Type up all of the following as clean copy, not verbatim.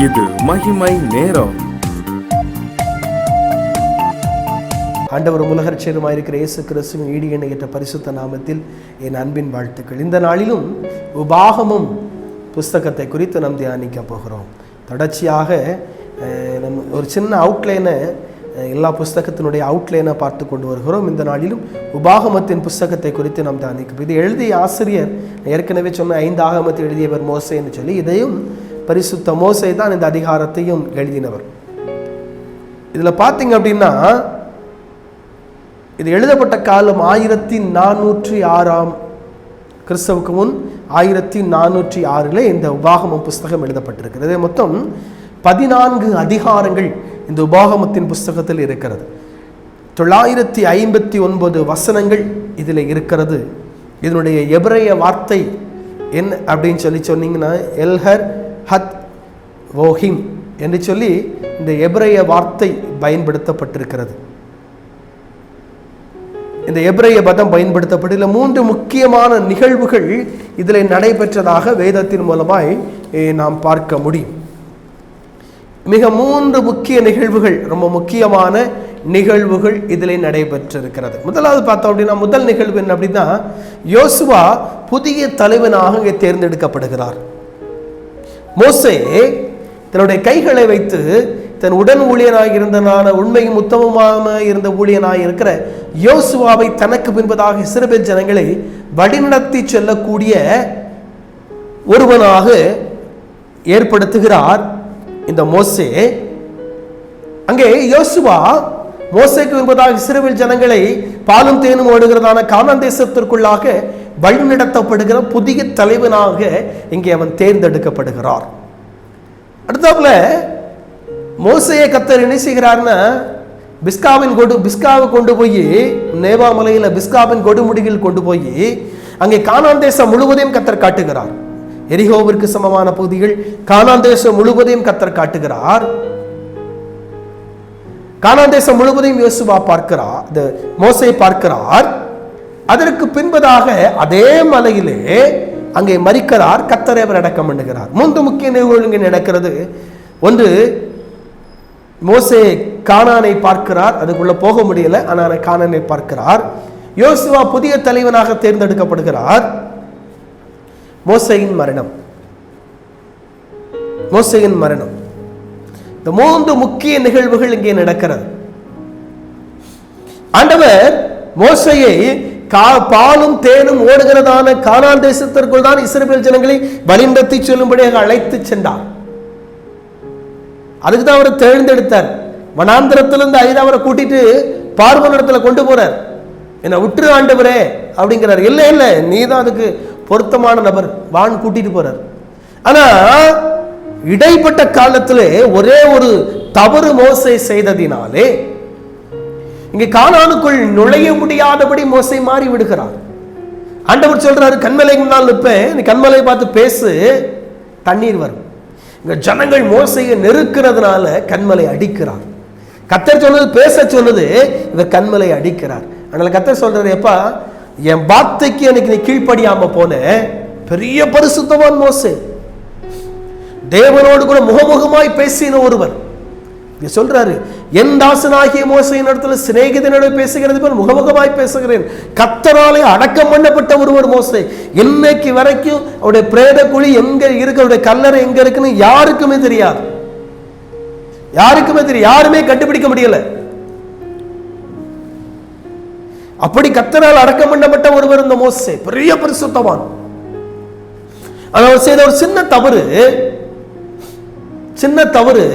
இது மகிமை நேரம். ஆண்டவர் உலகரட்சகருமாய் இருக்கிற இயேசு கிறிஸ்துவின் ஈடு இணையற்ற பரிசுத்த நாமத்தில் என் அன்பின் வாழ்த்துக்கள். இந்த நாளிலும் உபாகமம் புஸ்தகத்தை குறித்து நாம் தியானிக்க போகிறோம். தொடர்ச்சியாக நம்ம ஒரு சின்ன அவுட்லைனை, எல்லா புஸ்தகத்தினுடைய அவுட்லைனை பார்த்து கொண்டு வருகிறோம். இந்த நாளிலும் உபாகமத்தின் புஸ்தகத்தை குறித்து நாம் தியானிக்கிறோம். இது எழுதிய ஆசிரியர் ஏற்கனவே சொன்ன 5 ஆகமத்தை எழுதியவர் மோசேன்னு சொல்லி, இதையும் பரிசுத்த மோசே தான் இந்த அதிகாரத்தையும் எழுதினவர். இதில் பார்த்தீங்க அப்படின்னா, இது எழுதப்பட்ட காலம் 1406 கிறிஸ்தவுக்கு முன் 1406 இந்த உபாகமம் புஸ்தகம் எழுதப்பட்டிருக்கிறது. மொத்தம் 14 அதிகாரங்கள் இந்த உபாகமத்தின் புஸ்தகத்தில் இருக்கிறது. 959 வசனங்கள் இதில் இருக்கிறது. இதனுடைய எபிரேய வார்த்தை என்ன அப்படின்னு சொன்னீங்கன்னா, எல்ஹர் ஹத் வோஹிம் என்று சொல்லி இந்த எபிரேய வார்த்தை பயன்படுத்தப்பட்டிருக்கிறது. இந்த எபிரேய பதம் பயன்படுத்தப்பட்டுள்ள 3 முக்கியமான நிகழ்வுகள் இதில் நடைபெற்றதாக வேதத்தின் மூலமாய் நாம் பார்க்க முடியும். மிக 3 முக்கிய நிகழ்வுகள், ரொம்ப முக்கியமான நிகழ்வுகள் இதில் நடைபெற்றிருக்கிறது. முதலாவது பார்த்தோம் அப்படின்னா, முதல் நிகழ்வு என்ன அப்படின்னா, யோசுவா புதிய தலைவனாக இங்கே தேர்ந்தெடுக்கப்படுகிறார். மோசே தன்னுடைய கைகளை வைத்து தன் உடன் ஊழியனாக இருந்தனான உண்மையும் உத்தமமாக இருந்த ஊழியனாக இருக்கிற யோசுவாவை தனக்கு பின்பதாக இஸ்ரவேல் ஜனங்களை வழிநடத்தி செல்லக்கூடிய ஒருவனாக ஏற்படுத்துகிறார் இந்த மோசே. அங்கே யோசுவா மோசேக்கு பின்பதாக இஸ்ரவேல் ஜனங்களை பாலும் தேனும் ஓடுகிறதான கானான் தேசத்திற்குள்ளாக வழிநடத்தப்படுகிற புதிய தலைவனாக இங்கே அவன் தேர்ந்தெடுக்கப்படுகிறார். அடுத்தாப்புல மோசையை கர்த்தர் என்ன செய்கிறார்னா, பிஸ்காவை கொண்டு போய் நேவா மலையில் பிஸ்காவின் கொடுமுடியில் கொண்டு போய் அங்கே கானான் தேசம் முழுவதையும் கர்த்தர் காட்டுகிறார். எரிகோவிற்கு சமமான பகுதிகள் கானான் தேசம் முழுவதையும் கர்த்தர் காட்டுகிறார். கானான் தேசம் முழுவதையும் யோசுவா பார்க்கிறார், மோசே பார்க்கிறார். அதற்கு பின்பதாக அதே மலையிலே அங்கே மரிக்கிறார். கர்த்தரை அவர் அடக்கம் பண்ணுகிறார். 3 முக்கிய நிகழ்வுகள் இங்கே நடக்கிறது. ஒன்று, மோசே கானானை பார்க்கிறார், அதுக்குள்ள போக முடியல, ஆனால் கானானை பார்க்கிறார். யோசுவா புதிய தலைவனாக தேர்ந்தெடுக்கப்படுகிறார். மோசேயின் மரணம். இந்த 3 முக்கிய நிகழ்வுகள் இங்கே நடக்கிறது. ஆண்டவர் மோசேயை பாலும் தேனும் ஓடுகிறதான கானான் தேசத்திற்குள் தான் இஸ்ரவேல் ஜனங்களை வழிநடத்தி செல்லும்படியாக அழைத்து சென்றார். அதுக்கு தான் அவரை தேர்ந்தெடுத்தார். வனாந்திரத்திலிருந்து அவரை கூட்டிட்டு பார்வோனிடத்துல கொண்டு போறார். என்ன விட்டுரு ஆண்டவரே அப்படிங்கிறார். இல்ல நீ தான் அதுக்கு பொருத்தமான நபர், வான் கூட்டிட்டு போறார். ஆனா இடைப்பட்ட காலத்திலே ஒரே ஒரு தவறு மோசே செய்ததினாலே இங்கே கானானுக்குள் நுழைய முடியாதபடி மோசே மாறி விடுகிறார். ஆண்டவர் சொல்றாரு, கண்மலை முன்னால் நிற்பேன், நீ கண்மலை பார்த்து பேசு, தண்ணீர் வரும். இங்க ஜனங்கள் மோசையை நெருக்கிறதுனால கண்மலை அடிக்கிறார். கர்த்தர் சொன்னது பேச சொன்னது, இவர் கண்மலை அடிக்கிறார். அதனால கர்த்தர் சொல்றாரு, எப்பா என் வார்த்தைக்கு எனக்கு நீ கீழ்ப்படியாம போன பெரிய பரிசுத்தவான் மோசே, தேவனோடு கூட முகமுகமாய் பேசின ஒருவர். சொல்றாரு, என் தாசனாகிய மோசையின் இடத்துல சிநேகிதனோடு பேசுகிறது போல் முகமுகமாய் பேசுகிறேன். கர்த்தராலே அடக்கம் பண்ணப்பட்ட ஒருவர் மோசே. இன்னைக்கு வரைக்கும் அவருடைய பிரேத குழி எங்க இருக்கு, அவருடைய கல்லறை எங்க இருக்குன்னு யாருக்குமே தெரியாது. யாருமே கண்டுபிடிக்க முடியல. அப்படி கர்த்தரால் அடக்கம் பண்ணப்பட்ட ஒருவர் இந்த மோசே, பெரிய பரிசுத்தவான். அவர் செய்த ஒரு சின்ன தவறு,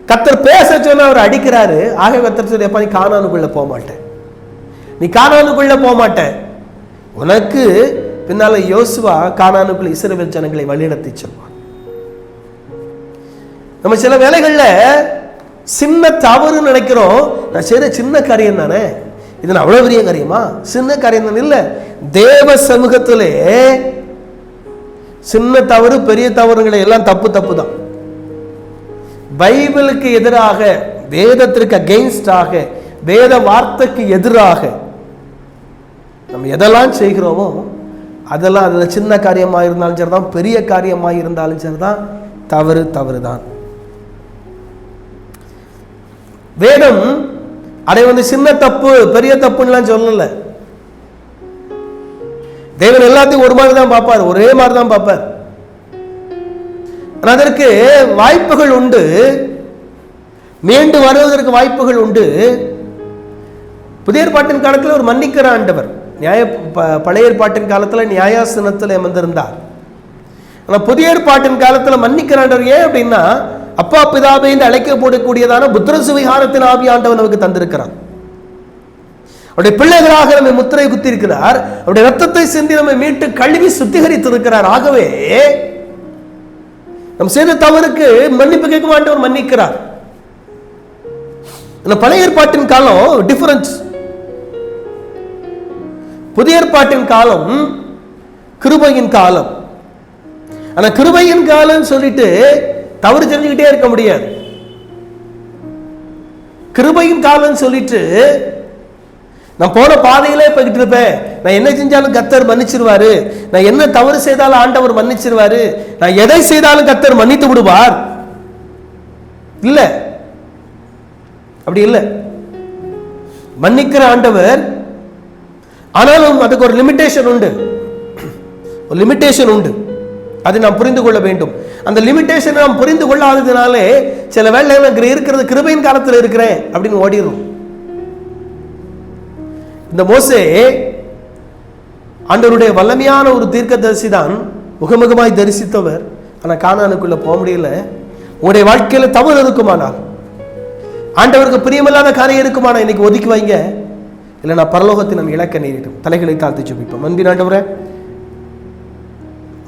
கர்த்தர் பேச சொன்ன அவர் அடிக்கிறாரு. ஆக கர்த்தர் சொல்லி, நீ கானானுக்குள்ள போக மாட்டேன், உனக்கு பின்னால யோசுவா கானானுக்குள்ள இஸ்ரவேல் ஜனங்களை வழிநடத்தி செல்வான். நம்ம சில வேளைகள்ல சின்ன தவறு நினைக்கிறோம், நான் செய்த சின்ன காரியம் தானே, இது அவ்வளவு பெரிய காரியமா? சின்ன காரியம் தானே. இல்ல, தேவ சமூகத்திலே சின்ன தவறு பெரிய தவறுகளை எல்லாம் தப்பு தான். பைபிளுக்கு எதிராக, வேதத்திற்கு அகெயின்ஸ்டாக, வேத வார்த்தைக்கு எதிராக நம்ம எதெல்லாம் செய்கிறோமோ அதெல்லாம், அதில் சின்ன காரியமாக இருந்தாலும் சரிதான், பெரிய காரியமாக இருந்தாலும் சரிதான், தவறுதான். வேதம் அதை சின்ன தப்பு பெரிய தப்புன்னு சொல்லல. தேவன் எல்லாத்தையும் ஒரு மாதிரி தான் பார்ப்பார், ஒரே மாதிரி தான் பார்ப்பார். அதற்கு வாய்ப்புகள் உண்டு, மீண்டு வருவதற்கு வாய்ப்புகள் உண்டு. புதிய ஏற்பாட்டின் காலத்தில் ஒரு மன்னிக்கிற ஆண்டவர், பழைய ஏற்பாட்டின் காலத்தில் நியாயாசனத்தில் அமர்ந்திருந்தார். ஆனால் புதிய ஏற்பாட்டின் காலத்தில் மன்னிக்கிற ஆண்டவர். ஏன் அப்படின்னா, அப்பா பிதாவை என்று அழைக்கப்படக்கூடியதான புத்திர சுவிகாரத்தின் ஆவி ஆண்டவர் நமக்கு தந்திருக்கிறார். அவருடைய பிள்ளைகளாக நம்மை முத்திரை குத்தி இருக்கிறார். அவருடைய ரத்தத்தை சிந்தி நம்மை மீட்டு கழுவி சுத்திகரித்திருக்கிறார். ஆகவே நம் செய்த தவறுக்கு மன்னிப்பு கேட்க ஆண்டவர் மன்னிக்கிறார். பழைய ஏற்பாட்டின் காலம் டிஃபரன்ஸ். புதிய ஏற்பாட்டின் காலம் கிருபையின் காலம். ஆனா கிருபையின் காலம் சொல்லிட்டு தவறு செஞ்சுக்கிட்டே இருக்க முடியாது. கிருபையின் காலம் சொல்லிட்டு நான் போன பாதையிலே போய்கிட்டு இருப்பேன், நான் என்ன செஞ்சாலும் கர்த்தர் மன்னிச்சிருவாரு, நான் என்ன தவறு செய்தாலும் ஆண்டவர் மன்னிச்சிருவாரு, நான் எதை செய்தாலும் கர்த்தர் மன்னித்து விடுவார். இல்ல, அப்படி இல்லை. மன்னிக்கிற ஆண்டவர், ஆனாலும் அதுக்கு ஒரு லிமிட்டேஷன் உண்டு. ஒரு லிமிட்டேஷன் உண்டு, அதை நாம் புரிந்து கொள்ள வேண்டும். அந்த லிமிட்டேஷன் நாம் புரிந்து கொள்ளாததுனாலே சில வேளை இருக்கிறது கிருபையின் காலத்தில் இருக்கிறேன் அப்படின்னு ஓடிடும். இந்த மோசே ஆண்டவருடைய வல்லமையான ஒரு தீர்க்கதரிசி தான், முகமுகமாய் தரிசித்தவர். ஆனால் கானானுக்குள்ள போக முடியல. உங்களுடைய வாழ்க்கையில தவறு இருக்குமானால், ஆண்டவருக்கு பிரியமில்லாத காரியம் இருக்குமானா இன்னைக்கு ஒதுக்கி வைங்க, இல்லை நான் பரலோகத்தை நம்ம இழக்க நேரிடும். தலைகளை தாழ்த்தி ஜெபிப்போம். அன்பின் ஆண்டவரே,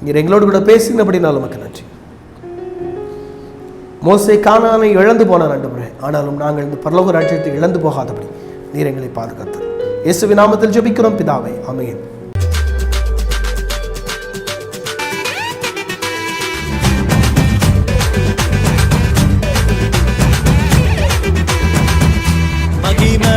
நீர் எங்களோடு கூட பேசினபடினால் உமக்கு நன்றி. மோசே கானானை இழந்து போனான் ஆண்டவரே, ஆனாலும் நாங்கள் இந்த பரலோக ராஜ்யத்தை இழந்து போகாதபடி நீர் எங்களை பாதுகாத்தார். இயேசுவின் நாமத்தில் ஜெபிக்கிறோம் பிதாவே, ஆமென். மகிமை